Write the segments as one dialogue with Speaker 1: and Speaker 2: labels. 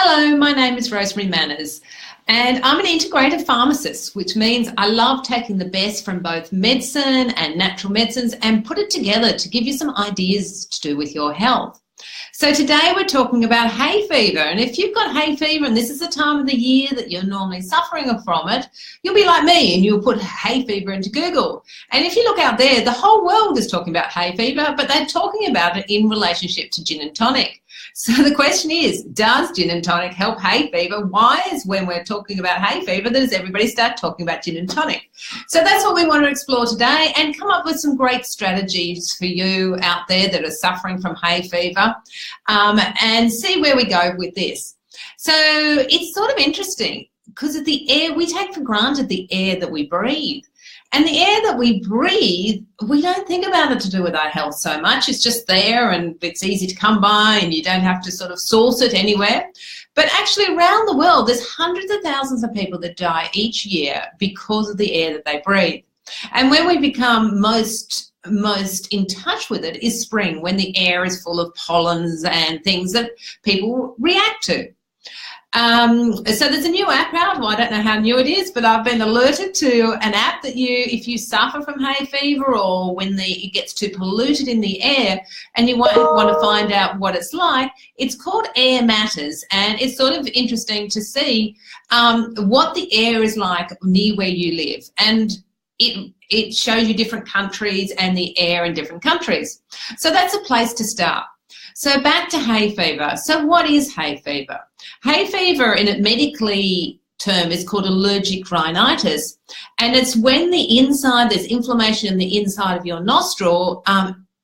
Speaker 1: Hello, my name is Rosemary Manners and I'm an integrative pharmacist, which means I love taking the best from both medicine and natural medicines and put it together to give you some ideas to do with your health. So today we're talking about hay fever, and if you've got hay fever and this is the time of the year that you're normally suffering from it, you'll be like me and you'll put hay fever into Google. And if you look out there, the whole world is talking about hay fever, but they're talking about it in relationship to gin and tonic. So the question is, does gin and tonic help hay fever? Why is when we're talking about hay fever does everybody start talking about gin and tonic? So that's what we want to explore today and come up with some great strategies for you out there that are suffering from hay fever, and see where we go with this. So it's sort of interesting because of the air, we take for granted the air that we breathe. And the air that we breathe, we don't think about it to do with our health so much. It's just there and it's easy to come by and you don't have to sort of source it anywhere. But actually around the world, there's hundreds of thousands of people that die each year because of the air that they breathe. And when we become most in touch with it is spring, when the air is full of pollens and things that people react to. So there's a new app out. Well, I don't know how new it is, but I've been alerted to an app that if you suffer from hay fever or when it gets too polluted in the air and you want to find out what it's like, it's called Air Matters, and it's sort of interesting to see what the air is like near where you live. And it shows you different countries and the air in different countries. So that's a place to start. So back to hay fever. So what is hay fever? Hay fever in a medically term is called allergic rhinitis, and it's when there's inflammation in the inside of your nostril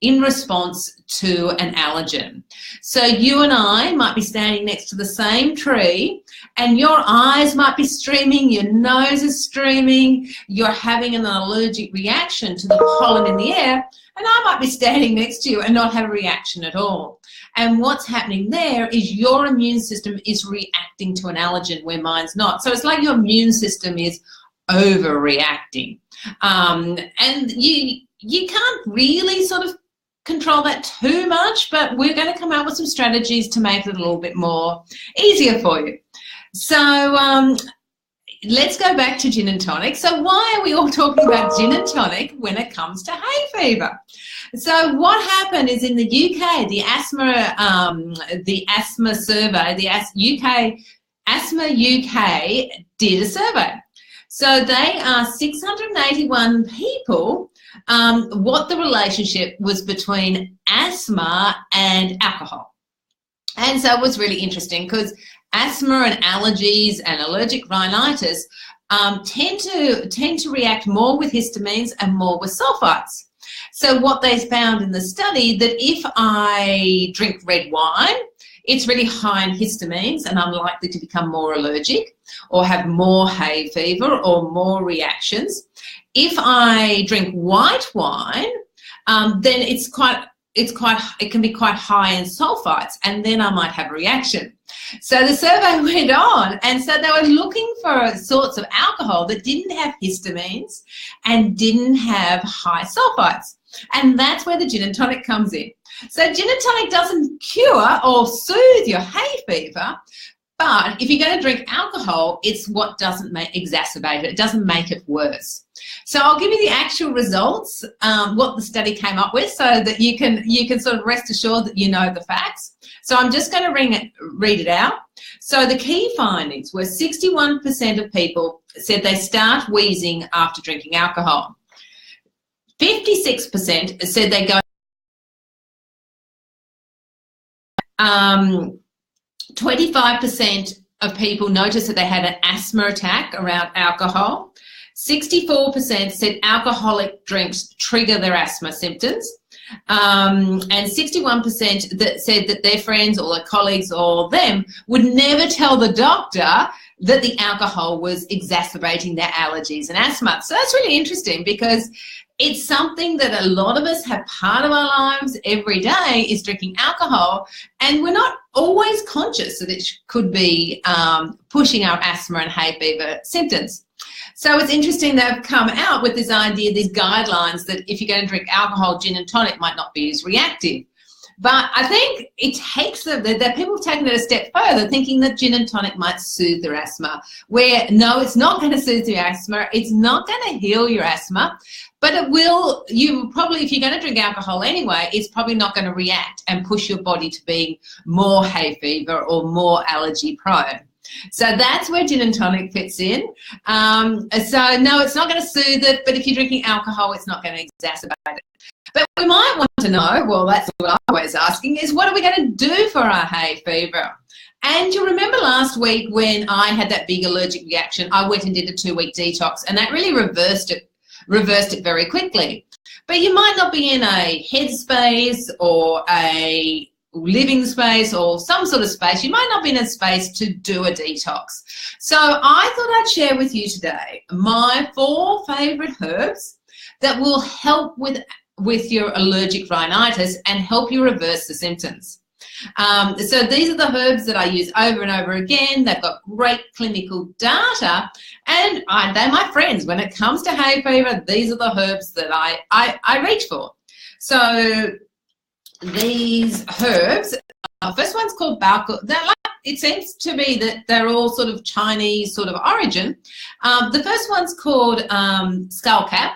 Speaker 1: in response to an allergen. So you and I might be standing next to the same tree and your eyes might be streaming, your nose is streaming, you're having an allergic reaction to the pollen in the air, and I might be standing next to you and not have a reaction at all. And what's happening there is your immune system is reacting to an allergen where mine's not. So it's like your immune system is overreacting. And you can't really sort of control that too much, but we're going to come out with some strategies to make it a little bit more easier for you. So let's go back to gin and tonic. So why are we all talking about gin and tonic when it comes to hay fever? So what happened is in the UK, the asthma survey, the UK Asthma UK did a survey. So they asked 681 people what the relationship was between asthma and alcohol. And so it was really interesting because asthma and allergies and allergic rhinitis tend to react more with histamines and more with sulfites. So what they found in the study, that if I drink red wine, it's really high in histamines and I'm likely to become more allergic or have more hay fever or more reactions. If I drink white wine, then it can be quite high in sulfites, and then I might have a reaction. So the survey went on, and so they were looking for sorts of alcohol that didn't have histamines and didn't have high sulfites. And that's where the gin and tonic comes in. So gin and tonic doesn't cure or soothe your hay fever, but if you're going to drink alcohol, it's what doesn't exacerbate it. It doesn't make it worse. So I'll give you the actual results, what the study came up with, so that you can sort of rest assured that you know the facts. So I'm just going to read it out. So the key findings were 61% of people said they start wheezing after drinking alcohol. 56% said they go. 25% of people noticed that they had an asthma attack around alcohol. 64% said alcoholic drinks trigger their asthma symptoms. And 61% that said that their friends or their colleagues or them would never tell the doctor that the alcohol was exacerbating their allergies and asthma. So that's really interesting because it's something that a lot of us have part of our lives every day is drinking alcohol, and we're not always conscious that it could be pushing our asthma and hay fever symptoms. So it's interesting they've come out with this idea, these guidelines that if you're going to drink alcohol, gin and tonic might not be as reactive. But I think it takes them, that people have taken it a step further, thinking that gin and tonic might soothe their asthma, where no, it's not going to soothe your asthma. It's not going to heal your asthma, but it will, you probably, if you're going to drink alcohol anyway, it's probably not going to react and push your body to being more hay fever or more allergy prone. So that's where gin and tonic fits in. So no, it's not going to soothe it, but if you're drinking alcohol, it's not going to exacerbate it. But we might want to know, well, that's what I'm always asking, is what are we going to do for our hay fever? And you remember last week when I had that big allergic reaction, I went and did a 2-week detox, and that really reversed it very quickly. But you might not be in a headspace or a living space or some sort of space. You might not be in a space to do a detox. So I thought I'd share with you today my 4 favourite herbs that will help with your allergic rhinitis and help you reverse the symptoms. So these are the herbs that I use over and over again. They've got great clinical data, and they're my friends. When it comes to hay fever, these are the herbs that I reach for. So these herbs, first one's called Baoku. It seems to me that they're all sort of Chinese sort of origin. The first one's called skullcap.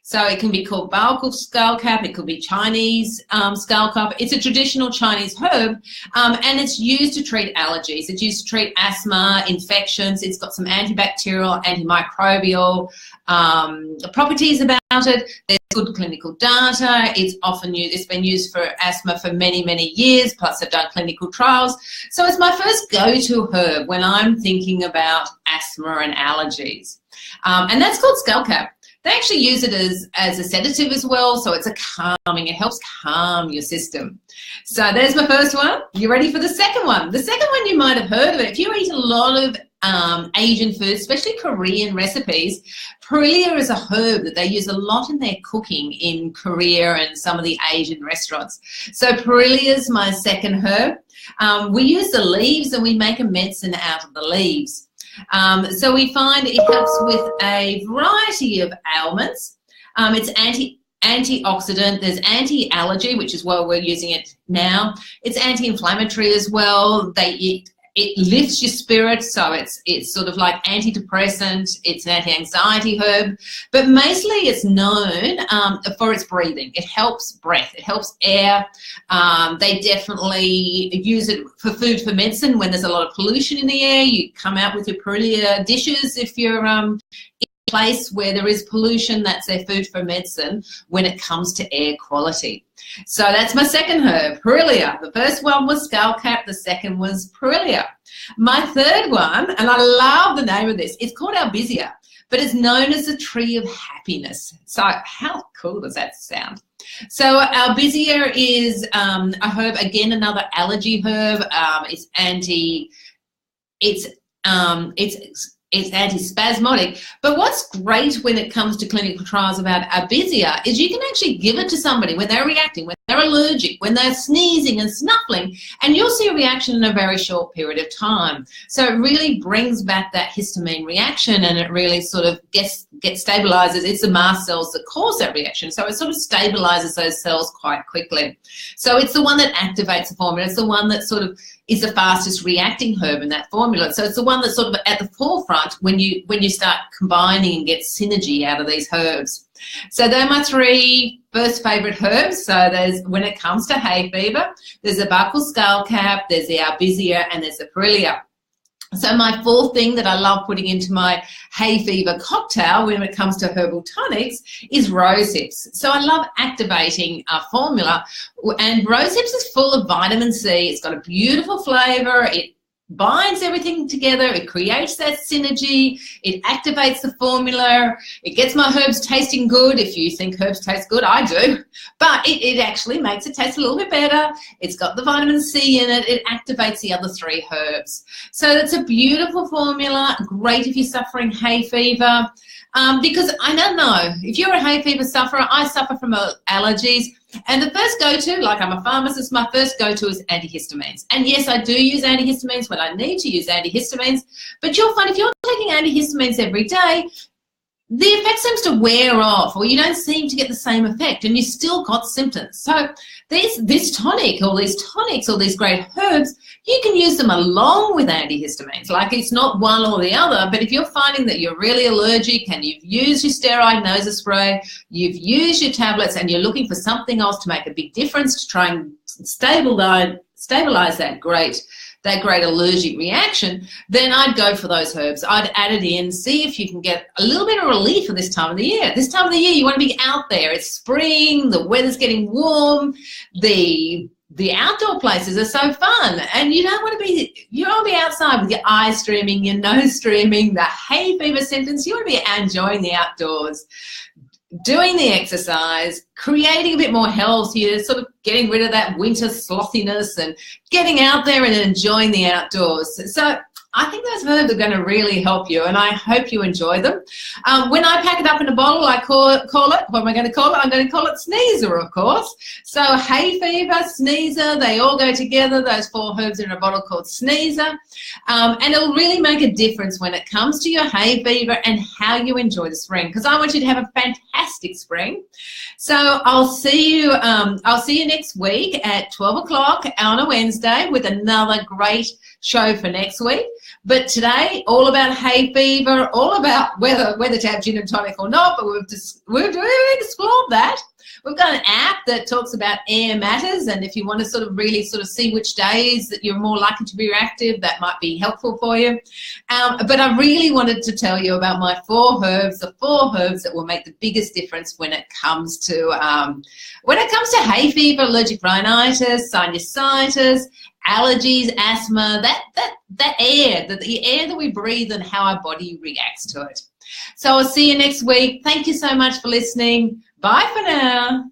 Speaker 1: So it can be called Baoku skullcap. It could be Chinese skullcap. It's a traditional Chinese herb, and it's used to treat allergies. It's used to treat asthma, infections. It's got some antibacterial, antimicrobial properties about it. There's good clinical data. It's often used. It's been used for asthma for many, many years. Plus, I've done clinical trials. So it's my first go-to herb when I'm thinking about asthma and allergies, and that's called skullcap. They actually use it as a sedative as well, so it's a calming. It helps calm your system. So there's my first one. You ready for the second one? The second one, you might have heard of it. If you eat a lot of Asian food, especially Korean recipes, Perilla is a herb that they use a lot in their cooking in Korea and some of the Asian restaurants. So Perilla is my second herb. We use the leaves and we make a medicine out of the leaves. So we find it helps with a variety of ailments. It's antioxidant. There's anti-allergy, which is why we're using it now. It's anti-inflammatory as well. It lifts your spirits, so it's sort of like antidepressant. It's an anti-anxiety herb, but mostly it's known for its breathing. It helps breath. It helps air. They definitely use it for food for medicine. When there's a lot of pollution in the air, you come out with your Perilla dishes. If you're in a place where there is pollution, that's their food for medicine when it comes to air quality. So that's my second herb, Perilla. The first one was skullcap. The second was Perilla. My third one, and I love the name of this, it's called albizia, but it's known as the tree of happiness. So how cool does that sound? So albizia is a herb, again, another allergy herb. It's antispasmodic, but what's great when it comes to clinical trials about albizia is you can actually give it to somebody when they're reacting, when they're allergic, when they're sneezing and snuffling, and you'll see a reaction in a very short period of time. So it really brings back that histamine reaction, and it really sort of gets stabilizes. It's the mast cells that cause that reaction, so it sort of stabilizes those cells quite quickly. So it's the one that activates the formula. It's the one that sort of is the fastest reacting herb in that formula. So it's the one that's sort of at the forefront when you start combining and get synergy out of these herbs. So they're my 3 first favourite herbs. So there's, when it comes to hay fever, there's the Baoku skullcap, there's the albizia, and there's the Perilla. So my 4th thing that I love putting into my hay fever cocktail when it comes to herbal tonics is rose hips. So I love activating a formula, and rose hips is full of vitamin C. It's got a beautiful flavour. It binds everything together. It creates that synergy. It activates the formula. It gets my herbs tasting good. If you think herbs taste good, I do. But it actually makes it taste a little bit better. It's got the vitamin C in it. It activates the other 3 herbs. So it's a beautiful formula. Great if you're suffering hay fever. Because I don't know, if you're a hay fever sufferer, I suffer from allergies. And the first go-to, like I'm a pharmacist, my first go-to is antihistamines. And yes, I do use antihistamines when I need to use antihistamines, but you'll find if you're taking antihistamines every day, the effect seems to wear off, or you don't seem to get the same effect, and you still got symptoms. So this tonic, or these tonics, or these great herbs, you can use them along with antihistamines. Like, it's not one or the other, but if you're finding that you're really allergic and you've used your steroid nasal spray, you've used your tablets, and you're looking for something else to make a big difference to try and stabilize that great allergic reaction, then I'd go for those herbs. I'd add it in, see if you can get a little bit of relief for this time of the year. This time of the year, you want to be out there. It's spring, the weather's getting warm, the outdoor places are so fun, and you don't want to be outside with your eyes streaming, your nose streaming, the hay fever symptoms. You want to be enjoying the outdoors, doing the exercise, creating a bit more health. You're sort of getting rid of that winter slothiness and getting out there and enjoying the outdoors. So I think those herbs are going to really help you, and I hope you enjoy them. When I pack it up in a bottle, I call it, what am I going to call it? I'm going to call it Sneezor, of course. So Hayfever, Sneezor, they all go together, those 4 herbs in a bottle called Sneezor. And it'll really make a difference when it comes to your hay fever and how you enjoy the spring, because I want you to have a fantastic spring. So I'll see you next week at 12 o'clock on a Wednesday with another great show for next week. But today, all about hay fever, all about whether to have gin and tonic or not, but we've explored that. We've got an app that talks about air matters, and if you want to really see which days that you're more likely to be reactive, that might be helpful for you. But I really wanted to tell you about my 4 herbs, the 4 herbs that will make the biggest difference when it comes to hay fever, allergic rhinitis, sinusitis, allergies, asthma, the air that we breathe and how our body reacts to it. So I'll see you next week. Thank you so much for listening. Bye for now.